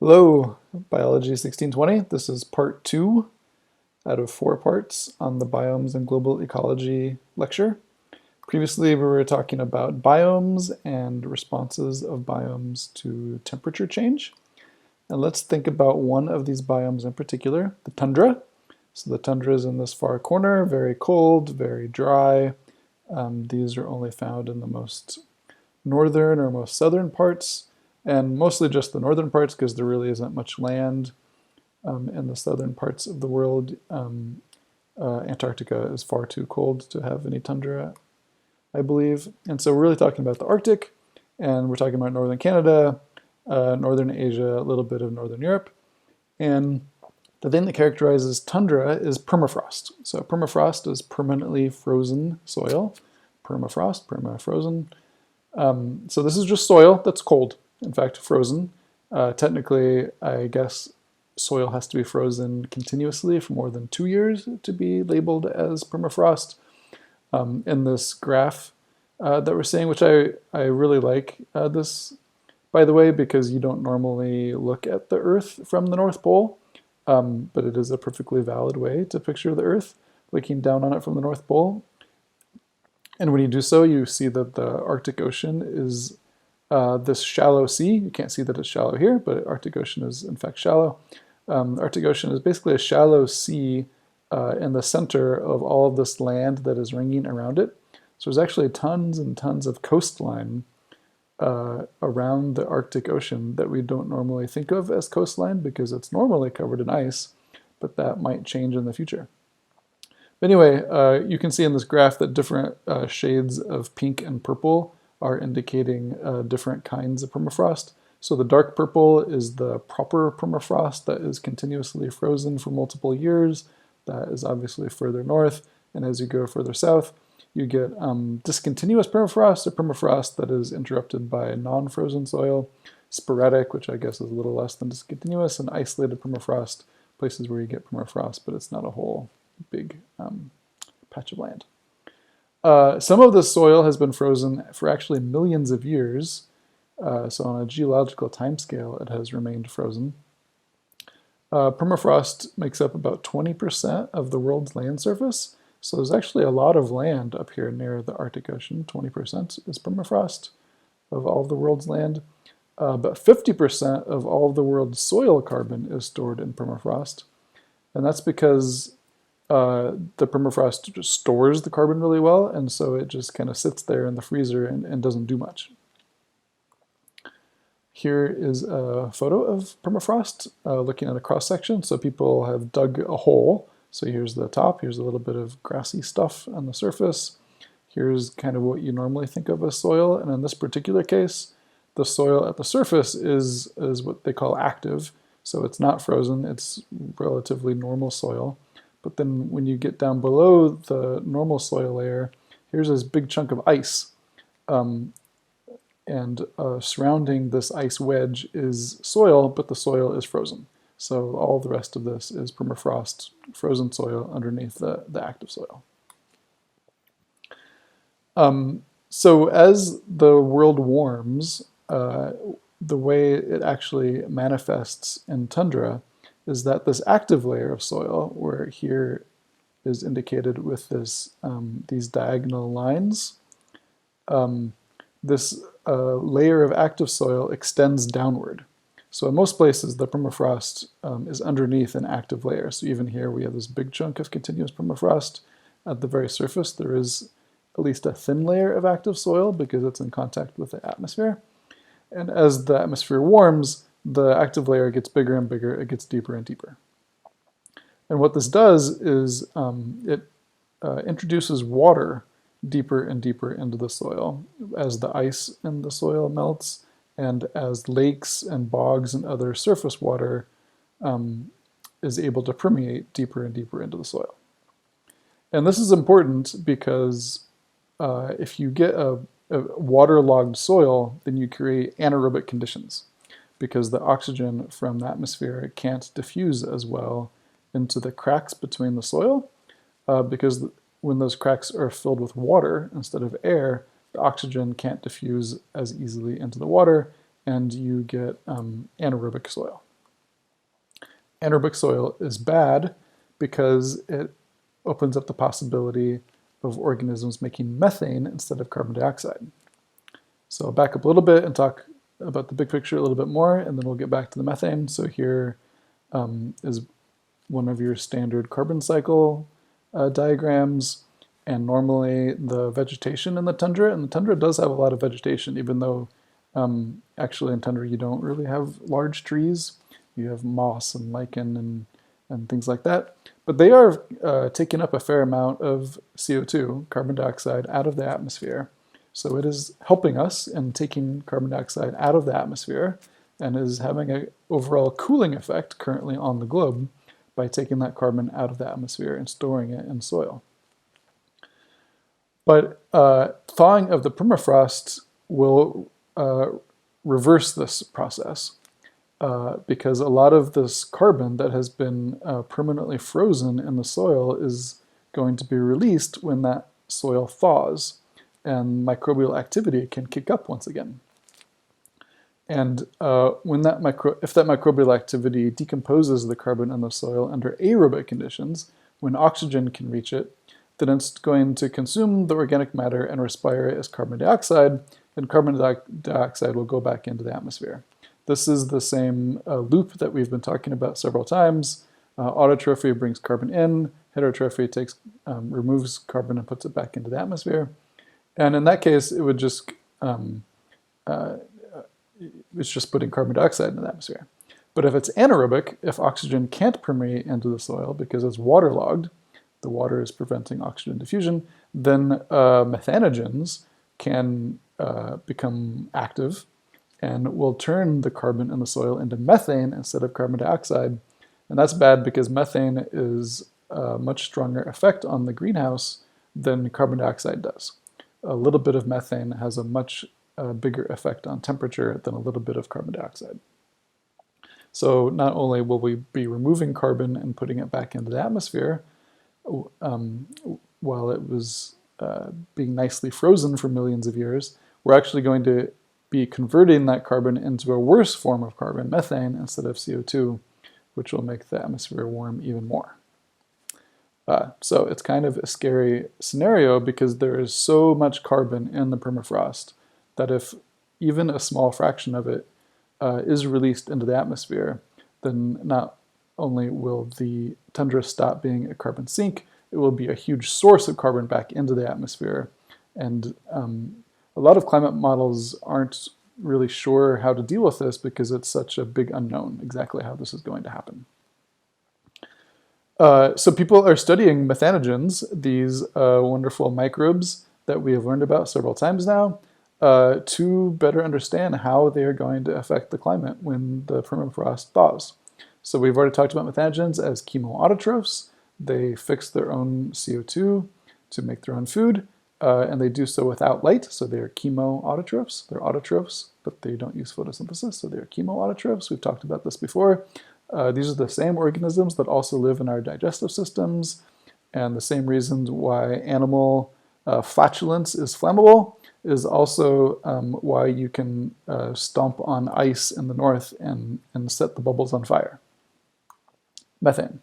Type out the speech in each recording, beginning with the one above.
Hello, Biology 1620. This is part 2 out of 4 parts on the Biomes and Global Ecology lecture. Previously, we were talking about biomes and responses of biomes to temperature change. And let's think about one of these biomes in particular, the tundra. So the tundra is in this far corner, very cold, very dry. These are only found in the most northern or most southern parts, and mostly just the northern parts because there really isn't much land in the southern parts of the world. Antarctica is far too cold to have any tundra, I believe. And so we're really talking about the Arctic, and we're talking about northern Canada, northern Asia, a little bit of northern Europe. And the thing that characterizes tundra is permafrost. So permafrost is permanently frozen soil. Permafrost, permafrozen. So this is just soil that's cold, in fact, frozen. Technically, I guess soil has to be frozen continuously for more than 2 years to be labeled as permafrost. In this graph that we're seeing, which I really like this, by the way, because you don't normally look at the Earth from the North Pole, but it is a perfectly valid way to picture the Earth, looking down on it from the North Pole. And when you do so, you see that the Arctic Ocean is this shallow sea. You can't see that it's shallow here, but Arctic Ocean is in fact shallow. The Arctic Ocean is basically a shallow sea in the center of all of this land that is ringing around it. So there's actually tons and tons of coastline around the Arctic Ocean that we don't normally think of as coastline because it's normally covered in ice, but that might change in the future. But anyway, you can see in this graph that different shades of pink and purple are indicating different kinds of permafrost. So the dark purple is the proper permafrost that is continuously frozen for multiple years. That is obviously further north. And as you go further south, you get discontinuous permafrost, or permafrost that is interrupted by non-frozen soil, sporadic, which I guess is a little less than discontinuous, and isolated permafrost, places where you get permafrost, but it's not a whole big patch of land. Some of the soil has been frozen for actually millions of years. So on a geological timescale, it has remained frozen. Permafrost makes up about 20% of the world's land surface. So there's actually a lot of land up here near the Arctic Ocean. 20% is permafrost of all of the world's land. But 50% of all of the world's soil carbon is stored in permafrost. And that's because the permafrost just stores the carbon really well, and so it just kind of sits there in the freezer and doesn't do much. Here is a photo of permafrost looking at a cross-section. So people have dug a hole. So here's the top, here's a little bit of grassy stuff on the surface. Here's kind of what you normally think of as soil, and in this particular case, the soil at the surface is what they call active. So it's not frozen, it's relatively normal soil. But then when you get down below the normal soil layer, here's this big chunk of ice. Surrounding this ice wedge is soil, but the soil is frozen. So all the rest of this is permafrost, frozen soil underneath the active soil. So as the world warms, the way it actually manifests in tundra is that this active layer of soil, where here is indicated with this these diagonal lines, this layer of active soil extends downward. So in most places, the permafrost is underneath an active layer. So even here, we have this big chunk of continuous permafrost. At the very surface, there is at least a thin layer of active soil because it's in contact with the atmosphere. And as the atmosphere warms, the active layer gets bigger and bigger, it gets deeper and deeper. And what this does is it introduces water deeper and deeper into the soil as the ice in the soil melts and as lakes and bogs and other surface water is able to permeate deeper and deeper into the soil. And this is important because if you get a waterlogged soil, then you create anaerobic conditions because the oxygen from the atmosphere can't diffuse as well into the cracks between the soil because when those cracks are filled with water instead of air, the oxygen can't diffuse as easily into the water, and you get anaerobic soil. anaerobic soil is bad because it opens up the possibility of organisms making methane instead of carbon dioxide. So I'll back up a little bit and talk about the big picture a little bit more, and then we'll get back to the methane. So here is one of your standard carbon cycle diagrams, and normally the vegetation in the tundra, and the tundra does have a lot of vegetation, even though actually in tundra you don't really have large trees. You have moss and lichen and things like that. But they are taking up a fair amount of CO2, carbon dioxide, out of the atmosphere. So it is helping us in taking carbon dioxide out of the atmosphere and is having an overall cooling effect currently on the globe by taking that carbon out of the atmosphere and storing it in soil. But thawing of the permafrost will reverse this process because a lot of this carbon that has been permanently frozen in the soil is going to be released when that soil thaws and microbial activity can kick up once again. And if that microbial activity decomposes the carbon in the soil under aerobic conditions, when oxygen can reach it, then it's going to consume the organic matter and respire it as carbon dioxide, and carbon dioxide will go back into the atmosphere. This is the same loop that we've been talking about several times. Autotrophy brings carbon in, heterotrophy removes carbon and puts it back into the atmosphere. And in that case, it would just it's just putting carbon dioxide in the atmosphere. But if it's anaerobic, if oxygen can't permeate into the soil because it's waterlogged, the water is preventing oxygen diffusion, then methanogens can become active and will turn the carbon in the soil into methane instead of carbon dioxide. And that's bad because methane is a much stronger effect on the greenhouse than carbon dioxide does. A little bit of methane has a much bigger effect on temperature than a little bit of carbon dioxide. So not only will we be removing carbon and putting it back into the atmosphere while it was being nicely frozen for millions of years, we're actually going to be converting that carbon into a worse form of carbon, methane, instead of CO2, which will make the atmosphere warm even more. So it's kind of a scary scenario because there is so much carbon in the permafrost that if even a small fraction of it is released into the atmosphere, then not only will the tundra stop being a carbon sink, it will be a huge source of carbon back into the atmosphere. And a lot of climate models aren't really sure how to deal with this because it's such a big unknown exactly how this is going to happen. So people are studying methanogens, these wonderful microbes that we have learned about several times now, to better understand how they are going to affect the climate when the permafrost thaws. So we've already talked about methanogens as chemoautotrophs. They fix their own CO2 to make their own food, and they do so without light, so they are chemoautotrophs. They're autotrophs, but they don't use photosynthesis, so they're chemoautotrophs. We've talked about this before. These are the same organisms that also live in our digestive systems, and the same reasons why animal flatulence is flammable is also why you can stomp on ice in the north and set the bubbles on fire. Methane.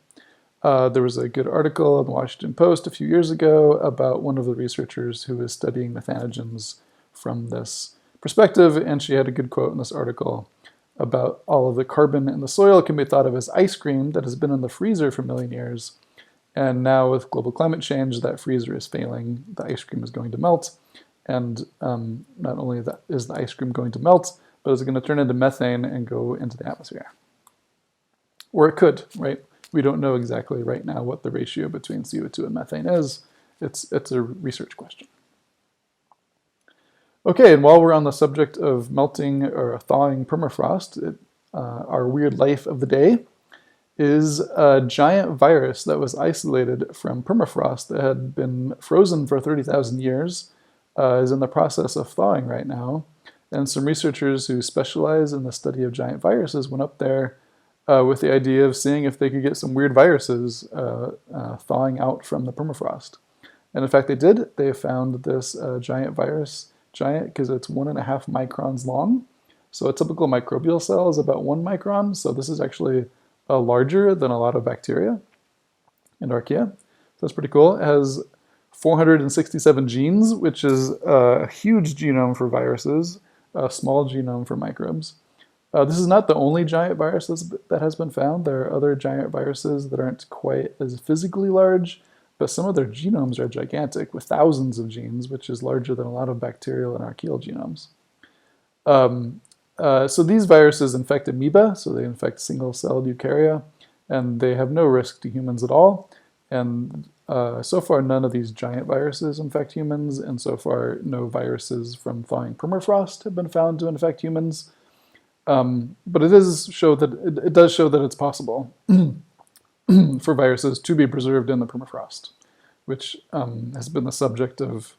There was a good article in the Washington Post a few years ago about one of the researchers who was studying methanogens from this perspective, and she had a good quote in this article about all of the carbon in the soil can be thought of as ice cream that has been in the freezer for a million years. And now with global climate change, that freezer is failing. The ice cream is going to melt. And not only is the ice cream going to melt, but it's going to turn into methane and go into the atmosphere. Or it could, right? We don't know exactly right now what the ratio between CO2 and methane is. It's a research question. Okay, and while we're on the subject of melting or thawing permafrost, our weird life of the day is a giant virus that was isolated from permafrost that had been frozen for 30,000 years, is in the process of thawing right now. And some researchers who specialize in the study of giant viruses went up there with the idea of seeing if they could get some weird viruses thawing out from the permafrost. And in fact, they did. They found this giant virus, giant because it's 1.5 microns long. So a typical microbial cell is about 1 micron. So this is actually larger than a lot of bacteria and archaea. So that's pretty cool. It has 467 genes, which is a huge genome for viruses, a small genome for microbes. This is not the only giant virus that has been found. There are other giant viruses that aren't quite as physically large, but some of their genomes are gigantic with thousands of genes, which is larger than a lot of bacterial and archaeal genomes. So these viruses infect amoeba, so they infect single-celled eukarya, and they have no risk to humans at all. And so far, none of these giant viruses infect humans, and so far, no viruses from thawing permafrost have been found to infect humans. But it does show that it's possible for viruses to be preserved in the permafrost, which has been the subject of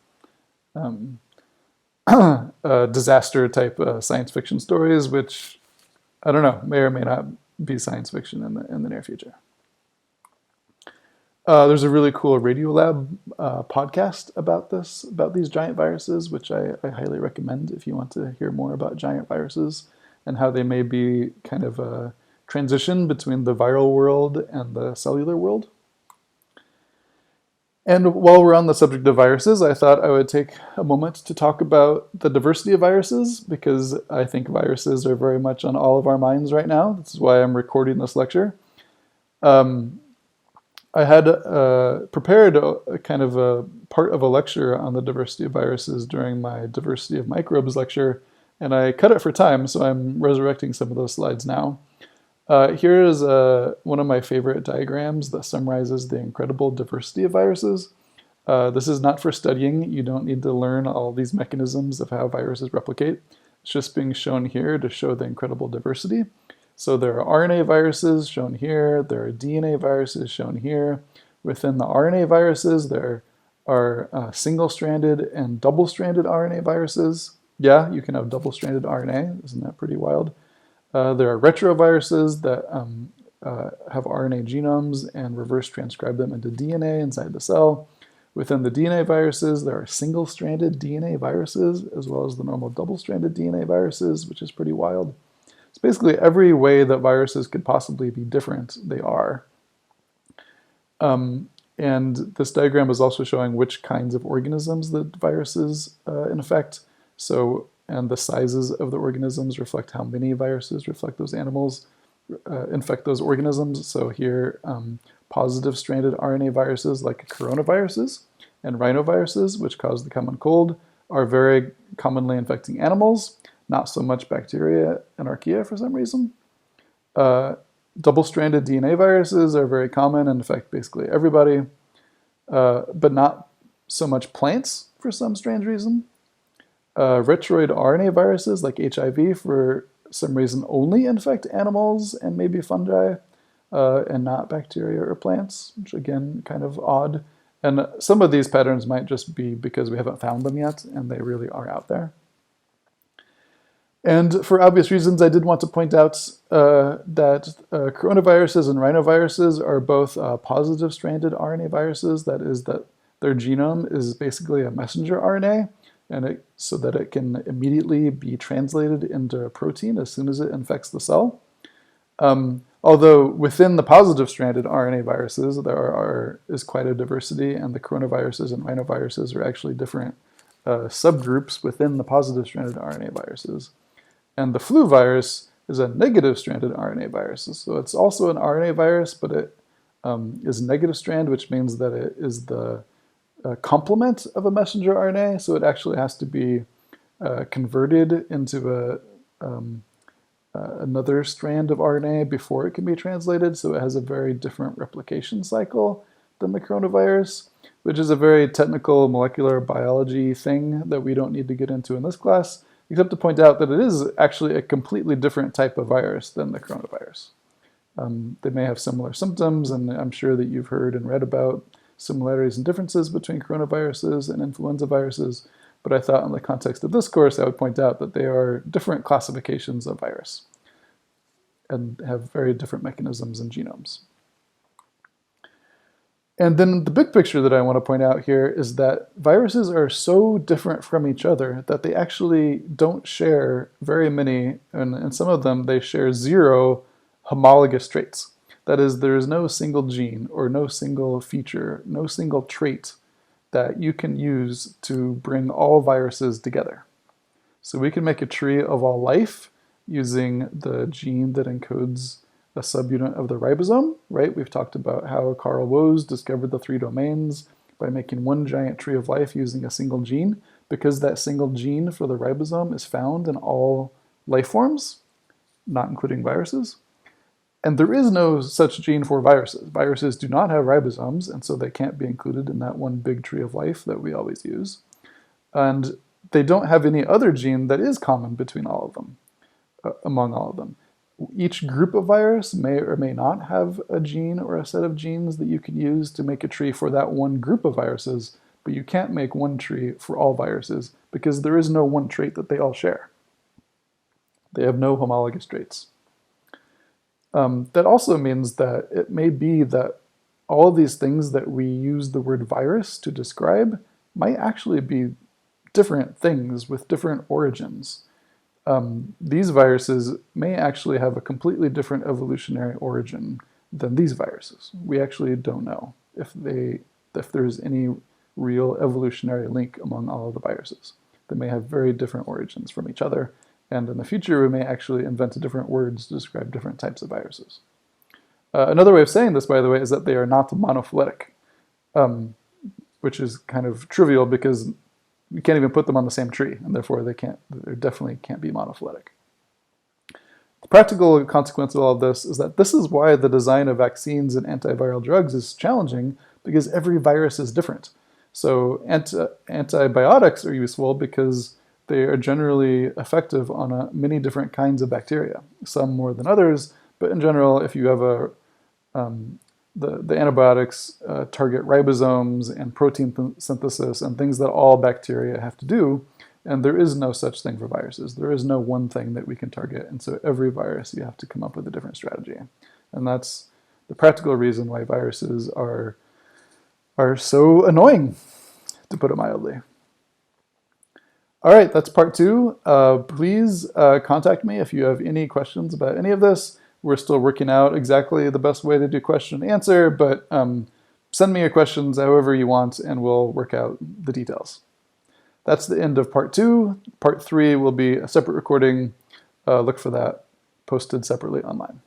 disaster type science fiction stories, which I don't know, may or may not be science fiction in the near future. There's a really cool Radiolab podcast about these giant viruses, which I highly recommend if you want to hear more about giant viruses and how they may be kind of a transition between the viral world and the cellular world. And while we're on the subject of viruses, I thought I would take a moment to talk about the diversity of viruses, because I think viruses are very much on all of our minds right now. This is why I'm recording this lecture. I had prepared a kind of a part of a lecture on the diversity of viruses during my diversity of microbes lecture, and I cut it for time, so I'm resurrecting some of those slides now. Here is one of my favorite diagrams that summarizes the incredible diversity of viruses. This is not for studying. You don't need to learn all these mechanisms of how viruses replicate. It's just being shown here to show the incredible diversity. So there are RNA viruses shown here. There are DNA viruses shown here. Within the RNA viruses, there are single-stranded and double-stranded RNA viruses. Yeah, you can have double-stranded RNA. Isn't that pretty wild? There are retroviruses that have RNA genomes and reverse transcribe them into DNA inside the cell. Within the DNA viruses, there are single-stranded DNA viruses, as well as the normal double-stranded DNA viruses, which is pretty wild. So basically, every way that viruses could possibly be different, they are. And this diagram is also showing which kinds of organisms that viruses infect. So, and the sizes of the organisms reflect how many viruses reflect those animals, infect those organisms. So here, positive-stranded RNA viruses like coronaviruses and rhinoviruses, which cause the common cold, are very commonly infecting animals, not so much bacteria and archaea for some reason. Double-stranded DNA viruses are very common and infect basically everybody, but not so much plants for some strange reason. Retroid RNA viruses like HIV for some reason only infect animals and maybe fungi, and not bacteria or plants, which again, kind of odd. And some of these patterns might just be because we haven't found them yet and they really are out there. And for obvious reasons, I did want to point out that coronaviruses and rhinoviruses are both positive-stranded RNA viruses. That is, that their genome is basically a messenger RNA, and so that it can immediately be translated into a protein as soon as it infects the cell. Although within the positive-stranded RNA viruses, there is quite a diversity, and the coronaviruses and rhinoviruses are actually different subgroups within the positive-stranded RNA viruses. And the flu virus is a negative-stranded RNA virus. So it's also an RNA virus, but it is negative strand, which means that it is the complement of a messenger RNA. So it actually has to be converted into another strand of RNA before it can be translated. So it has a very different replication cycle than the coronavirus, which is a very technical molecular biology thing that we don't need to get into in this class, except to point out that it is actually a completely different type of virus than the coronavirus. They may have similar symptoms, and I'm sure that you've heard and read about similarities and differences between coronaviruses and influenza viruses, but I thought in the context of this course, I would point out that they are different classifications of virus and have very different mechanisms and genomes. And then the big picture that I want to point out here is that viruses are so different from each other that they actually don't share very many, and some of them they share 0 homologous traits. That is, there is no single gene or no single feature, no single trait that you can use to bring all viruses together. So we can make a tree of all life using the gene that encodes a subunit of the ribosome, right? We've talked about how Carl Woese discovered the 3 domains by making one giant tree of life using a single gene, because that single gene for the ribosome is found in all life forms, not including viruses. And there is no such gene for viruses. Viruses do not have ribosomes, and so they can't be included in that one big tree of life that we always use. And they don't have any other gene that is common between all of them, among all of them. Each group of virus may or may not have a gene or a set of genes that you can use to make a tree for that one group of viruses, but you can't make one tree for all viruses because there is no one trait that they all share. They have no homologous traits. That also means that it may be that all of these things that we use the word virus to describe might actually be different things with different origins. These viruses may actually have a completely different evolutionary origin than these viruses. We actually don't know if there's any real evolutionary link among all of the viruses. They may have very different origins from each other, and in the future we may actually invent different words to describe different types of viruses. Another way of saying this, by the way, is that they are not monophyletic, which is kind of trivial because you can't even put them on the same tree, and therefore they definitely can't be monophyletic. The practical consequence of all of this is that this is why the design of vaccines and antiviral drugs is challenging, because every virus is different. So antibiotics are useful because they are generally effective on many different kinds of bacteria, some more than others, but in general, if you have the antibiotics target ribosomes and protein synthesis and things that all bacteria have to do, and there is no such thing for viruses. There is no one thing that we can target, and so every virus you have to come up with a different strategy. And that's the practical reason why viruses are so annoying, to put it mildly. All right, that's part 2. Please contact me if you have any questions about any of this. We're still working out exactly the best way to do question and answer, but send me your questions however you want, and we'll work out the details. That's the end of part 2. Part 3 will be a separate recording. Look for that posted separately online.